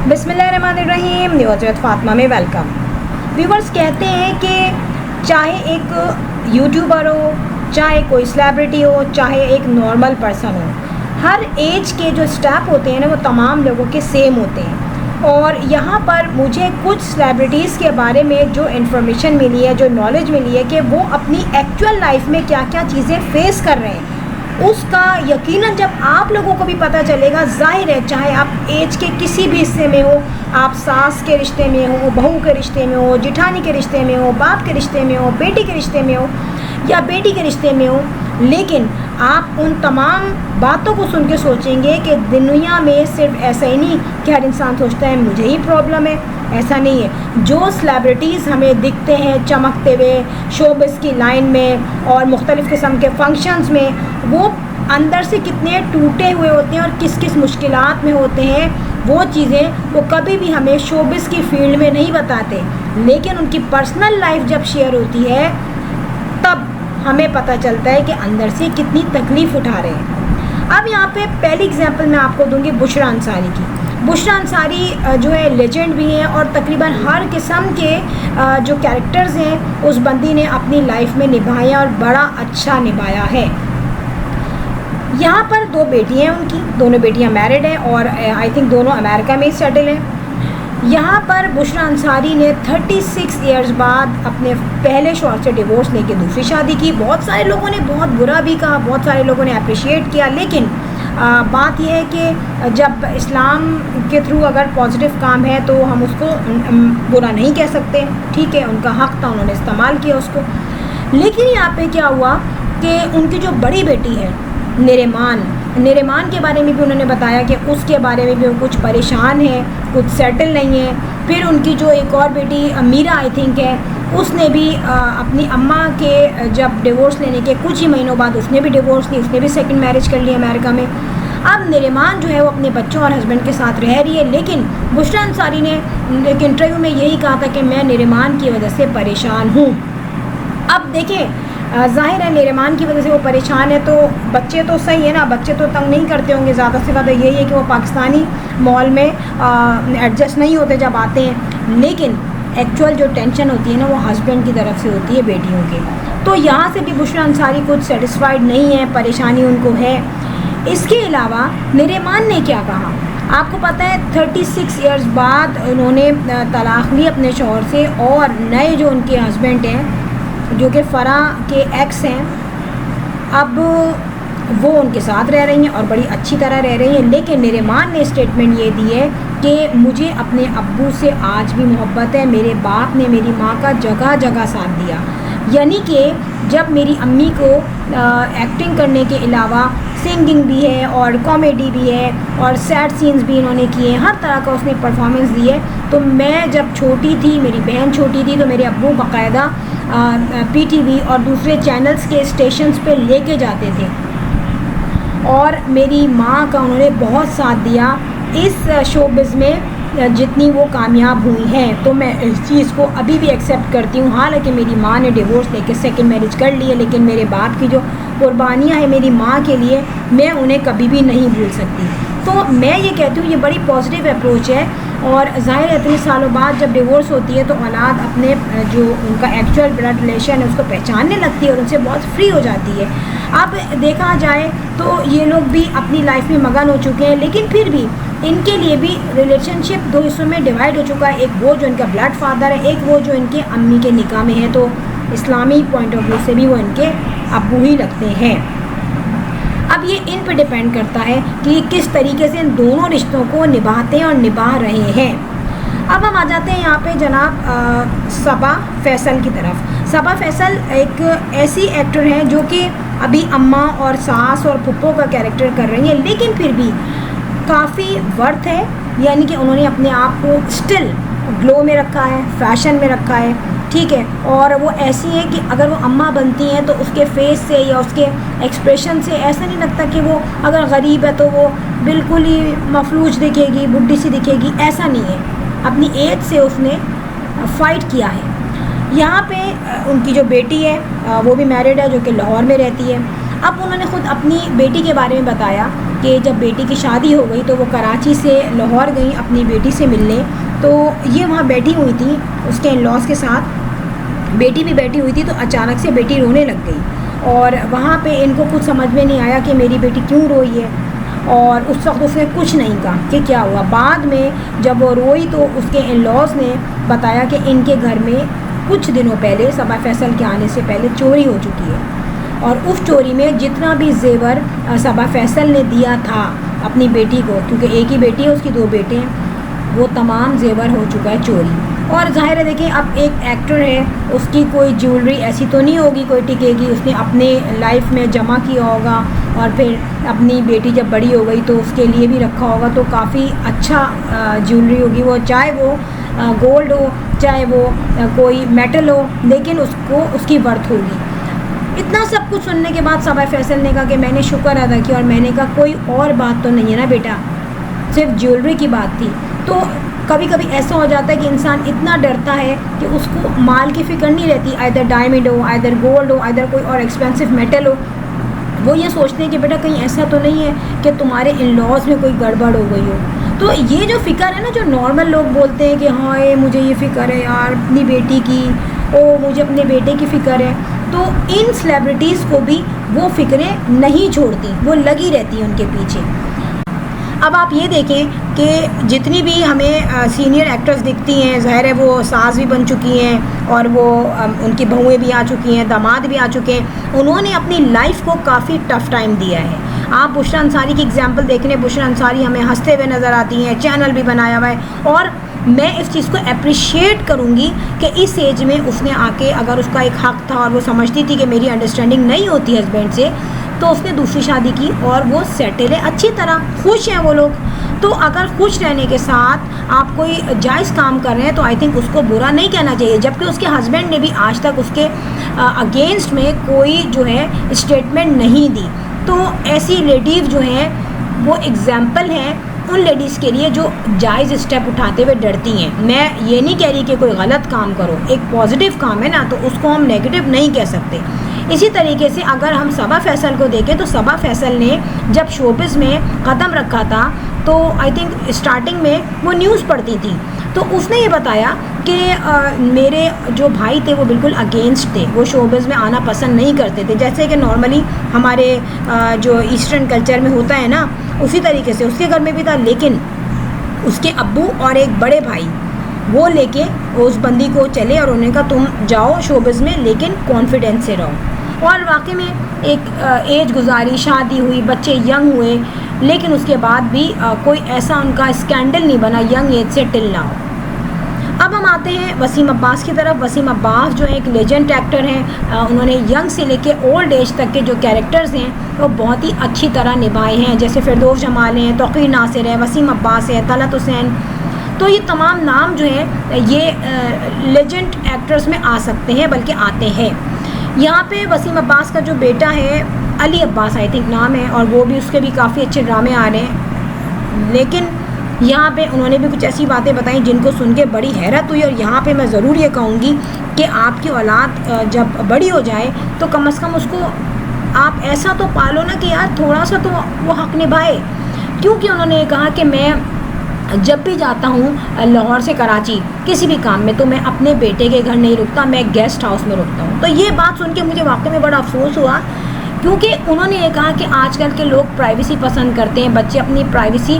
बिस्मिल्लाहिर्रहमानिर्रहीम। News with Fatima में welcome. Viewers, कहते हैं कि चाहे एक यूट्यूबर हो, चाहे कोई सेलिब्रिटी हो, चाहे एक नॉर्मल पर्सन हो, हर एज के जो स्टेप होते हैं ना वो तमाम लोगों के सेम होते हैं। और यहाँ पर मुझे कुछ सेलिब्रिटीज़ के बारे में जो इन्फॉर्मेशन मिली है, जो नॉलेज मिली है कि वो अपनी एक्चुअल लाइफ में क्या क्या चीज़ें फेस कर रहे हैं, उसका यकीनन जब आप लोगों को भी पता चलेगा, जाहिर है चाहे आप एज के किसी भी हिस्से में हो, आप सास के रिश्ते में हो, बहू के रिश्ते में हो, जिठानी के रिश्ते में हो, बाप के रिश्ते में हो, बेटी के रिश्ते में हो या बेटी के रिश्ते में हो, लेकिन आप उन तमाम बातों को सुन के सोचेंगे कि दुनिया में सिर्फ ऐसा ही नहीं कि हर इंसान सोचता है मुझे ही प्रॉब्लम है। ऐसा नहीं है। जो सेलिब्रिटीज़ हमें दिखते हैं चमकते हुए शोबिज़ की लाइन में और मुख्तलिफ़ किस्म के फंक्शंस में, वो अंदर से कितने टूटे हुए होते हैं और किस किस मुश्किलात में होते हैं, वो चीज़ें वो कभी भी हमें शोबिज़ की फील्ड में नहीं बताते। लेकिन उनकी पर्सनल लाइफ जब शेयर होती है तब हमें पता चलता है कि अंदर से कितनी तकलीफ़ उठा रहे हैं। अब यहाँ पे पहली एग्जांपल मैं आपको दूंगी बुशरा अंसारी की। बुशरा अंसारी जो है लेजेंड भी हैं और तकरीबन हर किस्म के जो कैरेक्टर्स हैं उस बंदी ने अपनी लाइफ में निभाए और बड़ा अच्छा निभाया है। यहाँ पर दो बेटियाँ हैं उनकी, दोनों बेटियाँ मैरिड हैं और आई थिंक दोनों अमेरिका में ही सेटल हैं। यहाँ पर बुशरा अंसारी ने 36 इयर्स बाद अपने पहले शौहर से डिवोर्स लेके दूसरी शादी की। बहुत सारे लोगों ने बहुत बुरा भी कहा, बहुत सारे लोगों ने अप्रिशिएट किया, लेकिन बात यह है कि जब इस्लाम के थ्रू अगर पॉजिटिव काम है तो हम उसको बुरा नहीं कह सकते। ठीक है, उनका हक़ था, उन्होंने इस्तेमाल किया उसको। लेकिन यहाँ पे क्या हुआ कि उनकी जो बड़ी बेटी है निरेमान के बारे में भी उन्होंने बताया कि उसके बारे में भी वो कुछ परेशान है, कुछ सेटल नहीं है। फिर उनकी जो एक और बेटी मीरा आई थिंक है, उसने भी अपनी अम्मा के जब डिवोर्स लेने के कुछ ही महीनों बाद उसने भी डिवोर्स ली, उसने भी सेकंड मैरिज कर ली अमेरिका में। अब निरेमान जो है वो अपने बच्चों और हस्बैंड के साथ रह रही है, लेकिन बुशरा अंसारी ने एक इंटरव्यू में यही कहा था कि मैं निरेमान की वजह से परेशान हूँ। अब देखें, ज़ाहिर है निरेमान की वजह से वो परेशान है, तो बच्चे तो सही है ना, बच्चे तो तंग नहीं करते होंगे। ज़्यादा से ज़्यादा यही है कि वो पाकिस्तानी मॉल में एडजस्ट नहीं होते जब आते हैं, लेकिन एक्चुअल जो टेंशन होती है ना वो हस्बैंड की तरफ से होती है बेटियों के। तो यहाँ से भी बुशरा अंसारी कुछ सेटिस्फाइड नहीं है, परेशानी उनको है। इसके अलावा निरेमान ने क्या कहा, आपको पता है 36 इयर्स बाद उन्होंने तलाक़ ली अपने शौहर से और नए जो उनके हस्बैंड हैं जो कि फ़रा के एक्स हैं, अब वो उनके साथ रह रही हैं और बड़ी अच्छी तरह रह रही हैं। लेकिन निरेमान ने स्टेटमेंट ये दी है कि मुझे अपने अब्बू से आज भी मोहब्बत है, मेरे बाप ने मेरी माँ का जगह जगह साथ दिया। यानी कि जब मेरी अम्मी को एक्टिंग करने के अलावा सिंगिंग भी है और कॉमेडी भी है और सैड सीन्स भी इन्होंने किए हैं, हर तरह का उसने परफॉर्मेंस दी है। तो मैं जब छोटी थी, मेरी बहन छोटी थी, तो मेरे अब्बू बाकायदा PTV और दूसरे चैनल्स के स्टेशंस पे लेके जाते थे और मेरी माँ का उन्होंने बहुत साथ दिया इस शोबिज़ में जितनी वो कामयाब हुई हैं। तो मैं इस चीज़ को अभी भी एक्सेप्ट करती हूँ। हालांकि मेरी माँ ने डिवोर्स लेके सेकंड मैरिज कर ली है, लेकिन मेरे बाप की जो कुर्बानियाँ हैं मेरी माँ के लिए, मैं उन्हें कभी भी नहीं भूल सकती। तो मैं ये कहती हूँ ये बड़ी पॉजिटिव अप्रोच है। और ज़ाहिर है इतने सालों बाद जब डिवोर्स होती है तो औलाद अपने जो उनका एक्चुअल ब्लड रिलेशन है उसको पहचानने लगती है और उनसे बहुत फ्री हो जाती है। अब देखा जाए तो ये लोग भी अपनी लाइफ में मगन हो चुके हैं, लेकिन फिर भी इनके लिए भी रिलेशनशिप दो हिस्सों में डिवाइड हो चुका है। एक वो जो इनका ब्लड फादर है, एक वो जो इनके अम्मी के निकाह में है। तो इस्लामी पॉइंट ऑफ व्यू से भी वो इनके अब्बू ही लगते हैं। अब ये इन पर डिपेंड करता है कि किस तरीके से इन दोनों रिश्तों को निभाते हैं और निभा रहे हैं। अब हम आ जाते हैं यहाँ पे जनाब सबा फैसल की तरफ। सबा फैसल एक ऐसी एक्टर हैं जो कि अभी अम्मा और सास और फुप्पो का कैरेक्टर कर रही हैं, लेकिन फिर भी काफ़ी वर्थ है। यानी कि उन्होंने अपने आप को स्टिल ग्लो में रखा है, फैशन में रखा है। ठीक है, और वो ऐसी है कि अगर वो अम्मा बनती हैं तो उसके फेस से या उसके एक्सप्रेशन से ऐसा नहीं लगता कि वो अगर गरीब है तो वो बिल्कुल ही मफलूज दिखेगी, बुढ़ी सी दिखेगी, ऐसा नहीं है। अपनी एज से उसने फ़ाइट किया है। यहाँ पे उनकी जो बेटी है वो भी मैरिड है, जो कि लाहौर में रहती है। अब उन्होंने ख़ुद अपनी बेटी के बारे में बताया कि जब बेटी की शादी हो गई तो वो कराची से लाहौर गई अपनी बेटी से मिलने। तो ये वहाँ बैठी हुई थी उसके इन लॉज के साथ, बेटी भी बैठी हुई थी, तो अचानक से बेटी रोने लग गई और वहाँ पे इनको कुछ समझ में नहीं आया कि मेरी बेटी क्यों रोई है, और उस वक्त उसने कुछ नहीं कहा कि क्या हुआ। बाद में जब वो रोई तो उसके इन लॉज ने बताया कि इनके घर में कुछ दिनों पहले सबा फैसल के आने से पहले चोरी हो चुकी है, और उस चोरी में जितना भी जेवर सबा फैसल ने दिया था अपनी बेटी को, क्योंकि एक ही बेटी है उसकी 2 बेटे हैं, वो तमाम जेवर हो चुका है चोरी। और ज़ाहिर है देखिए अब एक एक्टर है, उसकी कोई ज्वेलरी ऐसी तो नहीं होगी कोई टिकेगी, उसने अपने लाइफ में जमा किया होगा और फिर अपनी बेटी जब बड़ी हो गई तो उसके लिए भी रखा होगा, तो काफ़ी अच्छा ज्वेलरी होगी वो, चाहे वो गोल्ड हो चाहे वो कोई मेटल हो, लेकिन उसको उसकी वर्थ होगी। इतना सब कुछ सुनने के बाद सबा फैसल ने कहा कि मैंने शुक्र अदा किया, और मैंने कहा कोई और बात तो नहीं है ना बेटा, सिर्फ ज्वेलरी की बात थी। तो कभी कभी ऐसा हो जाता है कि इंसान इतना डरता है कि उसको माल की फ़िक्र नहीं रहती, आइदर डायमंड हो, आइदर गोल्ड हो, आइदर कोई और एक्सपेंसिव मेटल हो, वो ये सोचते हैं कि बेटा कहीं ऐसा तो नहीं है कि तुम्हारे इन लॉज में कोई गड़बड़ हो गई हो। तो ये जो फ़िक्र है ना, जो नॉर्मल लोग बोलते हैं कि हाँ मुझे ये फ़िक्र है यार अपनी बेटी की, ओ मुझे अपने बेटे की फ़िक्र है, तो इन सेलिब्रिटीज़ को भी वो फ़िक्रें नहीं छोड़ती, वो लगी रहती हैं उनके पीछे। अब आप ये देखें कि जितनी भी हमें सीनियर एक्टर्स दिखती हैं, ज़ाहिर है वो सास भी बन चुकी हैं और वो उनकी बहुएँ भी आ चुकी हैं, दामाद भी आ चुके हैं, उन्होंने अपनी लाइफ को काफ़ी टफ़ टाइम दिया है। आप बुशरा अंसारी की एग्जांपल देख लें, बुशरा अंसारी हमें हंसते हुए नज़र आती हैं, चैनल भी बनाया हुआ है, और मैं इस चीज़ को अप्रिशिएट करूँगी कि इस एज में उसने आके, अगर उसका एक हक़ था और वो समझती थी कि मेरी अंडरस्टैंडिंग नहीं होती हस्बैंड से, तो उसने दूसरी शादी की और वो सेटल है, अच्छी तरह खुश हैं वो लोग। तो अगर खुश रहने के साथ आप कोई जायज़ काम कर रहे हैं तो आई थिंक उसको बुरा नहीं कहना चाहिए, जबकि उसके हस्बैंड ने भी आज तक उसके अगेंस्ट में कोई जो है स्टेटमेंट नहीं दी। तो ऐसी लेडीज़ जो हैं वो एग्जाम्पल हैं उन लेडीज़ के लिए जो जायज़ स्टेप उठाते हुए डरती हैं। मैं ये नहीं कह रही कि कोई गलत काम करो, एक पॉजिटिव काम है ना, तो उसको हम नेगेटिव नहीं कह सकते। इसी तरीके से अगर हम सबा फैसल को देखें तो सबा फैसल ने जब शोबिज़ में कदम रखा था तो आई थिंक स्टार्टिंग में वो न्यूज़ पढ़ती थी, तो उसने ये बताया कि मेरे जो भाई थे वो बिल्कुल अगेंस्ट थे, वो शोबिज़ में आना पसंद नहीं करते थे, जैसे कि नॉर्मली हमारे जो ईस्टर्न कल्चर में होता है ना, उसी तरीके से उसके घर में भी था। लेकिन उसके अब्बू और एक बड़े भाई वो लेके उस बंदी को चले और उन्होंने कहा तुम जाओ शोबिज़ में, लेकिन कॉन्फिडेंस से रहो। और वाकई में एक एज गुजारी, शादी हुई, बच्चे यंग हुए, लेकिन उसके बाद भी कोई ऐसा उनका स्कैंडल नहीं बना यंग एज से टिल नाउ। अब हम आते हैं वसीम अब्बास की तरफ। वसीम अब्बास जो एक लेजेंड एक्टर हैं, उन्होंने यंग से लेके ओल्ड एज तक के जो कैरेक्टर्स हैं वो बहुत ही अच्छी तरह निभाए हैं, जैसे फिरदौस जमाल हैं, तौक़ीर नासिर है, वसीम अब्बास है, तलत हुसैन, तो ये तमाम नाम जो हैं ये लेजेंड एक्टर्स में आ सकते हैं, बल्कि आते हैं। यहाँ पे वसीम अब्बास का जो बेटा है अली अब्बास आई थिंक नाम है, और वो भी उसके भी काफ़ी अच्छे ड्रामे आ रहे हैं, लेकिन यहाँ पे उन्होंने भी कुछ ऐसी बातें बताई जिनको सुन के बड़ी हैरत हुई। और यहाँ पे मैं ज़रूर ये कहूँगी कि आपकी औलाद जब बड़ी हो जाए तो कम से कम उसको आप ऐसा तो पालो ना कि यार थोड़ा सा तो वो हक़ निभाए, क्योंकि उन्होंने कहा कि मैं जब भी जाता हूँ लाहौर से कराची किसी भी काम में तो मैं अपने बेटे के घर नहीं रुकता, मैं गेस्ट हाउस में रुकता हूँ। तो ये बात सुन के मुझे वाकई में बड़ा अफसोस हुआ, क्योंकि उन्होंने ये कहा कि आजकल के लोग प्राइवेसी पसंद करते हैं, बच्चे अपनी प्राइवेसी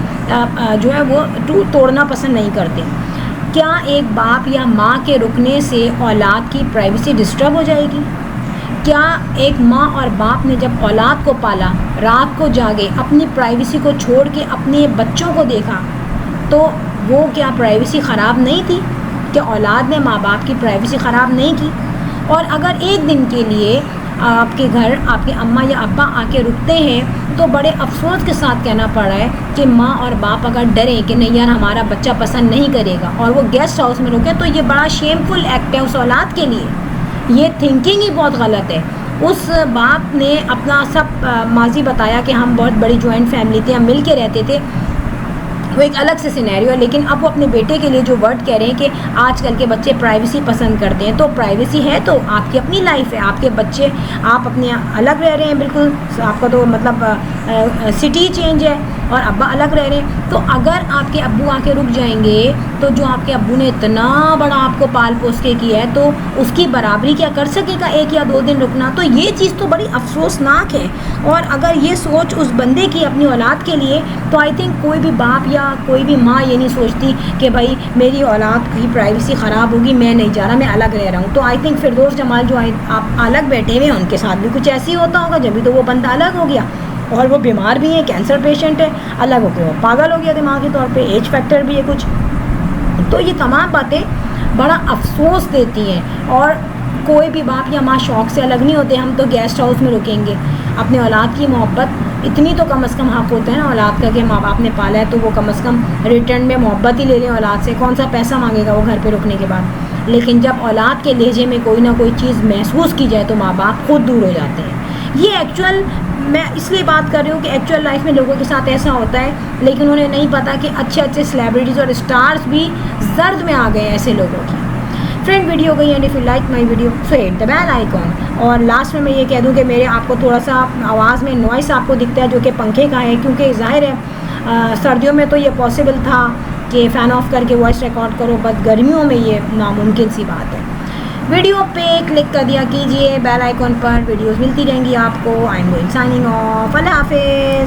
जो है वो तोड़ना पसंद नहीं करते। क्या एक बाप या माँ के रुकने से औलाद की प्राइवेसी डिस्टर्ब हो जाएगी? क्या एक माँ और बाप ने जब औलाद को पाला, रात को जागे, अपनी प्राइवेसी को छोड़ के अपने बच्चों को देखा, तो वो क्या प्राइवेसी ख़राब नहीं थी? क्या औलाद ने माँ बाप की प्राइवेसी ख़राब नहीं की? और अगर एक दिन के लिए आपके घर आपके अम्मा या अब्बा आके रुकते हैं तो बड़े अफसोस के साथ कहना पड़ रहा है कि माँ और बाप अगर डरें कि नहीं यार हमारा बच्चा पसंद नहीं करेगा और वो गेस्ट हाउस में रुके, तो ये बड़ा शेमफुल एक्ट है उस औलाद के लिए। ये थिंकिंग ही बहुत गलत है। उस बाप ने अपना सब माजी बताया कि हम बहुत बड़ी जॉइंट फैमिली थी, हम मिल के रहते थे। वो एक अलग से सिनेरियो है। लेकिन अब वो अपने बेटे के लिए जो वर्ड कह रहे हैं कि आजकल के बच्चे प्राइवेसी पसंद करते हैं, तो प्राइवेसी है तो आपकी अपनी लाइफ है, आपके बच्चे, आप अपने अलग रह रहे हैं बिल्कुल, आपका तो मतलब सिटी चेंज है और अब्बा अलग रह रहे हैं। तो अगर आपके अब्बू आके रुक जाएंगे तो जो आपके अब्बू ने इतना बड़ा आपको पाल पोस के किया है, तो उसकी बराबरी क्या कर सकेगा 1 या 2 दिन रुकना? तो ये चीज़ तो बड़ी अफसोसनाक है। और अगर ये सोच उस बंदे की अपनी औलाद के लिए, तो आई थिंक कोई भी बाप या कोई भी माँ ये नहीं सोचती कि भाई मेरी औलाद की प्राइवेसी ख़राब होगी, मैं नहीं जा रहा, मैं अलग रह रहा हूँ। तो आई थिंक फिरदौस जमाल जो आप अलग बैठे हुए हैं, उनके साथ भी कुछ ऐसे ही होता होगा, जब भी तो वो बंदा अलग हो गया। और वो बीमार भी है, कैंसर पेशेंट है, अलग हो गया, वो पागल हो गया दिमागी तौर पे, एज फैक्टर भी है कुछ। तो ये तमाम बातें बड़ा अफसोस देती हैं। और कोई भी बाप या माँ शौक़ से अलग नहीं होते, हम तो गेस्ट हाउस में रुकेंगे। अपने औलाद की मोहब्बत इतनी तो कम से कम हक़ होता है ना औलाद का कि माँ बाप ने पाला है, तो वो कम से कम रिटर्न में मोहब्बत ही ले लें औलाद से। कौन सा पैसा मांगेगा वो घर पे रुकने के बाद? लेकिन जब औलाद के लहजे में कोई ना कोई चीज़ महसूस की जाए तो माँ बाप खुद दूर हो जाते हैं। ये एक्चुअल, मैं इसलिए बात कर रही हूँ कि एक्चुअल लाइफ में लोगों के साथ ऐसा होता है, लेकिन उन्हें नहीं पता कि अच्छे अच्छे सेलिब्रिटीज़ और स्टार्स भी जर्द में आ गए हैं ऐसे लोगों की। फ्रेंड, वीडियो गई and if you like my video so hit the bell icon. और लास्ट में मैं ये कह दूँ कि मेरे आपको थोड़ा सा आवाज़ में नॉइस आपको दिखता है जो कि पंखे का है, क्योंकि ज़ाहिर है सर्दियों में तो ये पॉसिबल था कि फ़ैन ऑफ करके वॉइस रिकॉर्ड करो, बट गर्मियों में ये नामुमकिन सी बात है। वीडियो पे क्लिक कर दिया कीजिए बेल आइकॉन पर, वीडियोस मिलती रहेंगी आपको। I am going signing off, अल्लाह हाफिज़।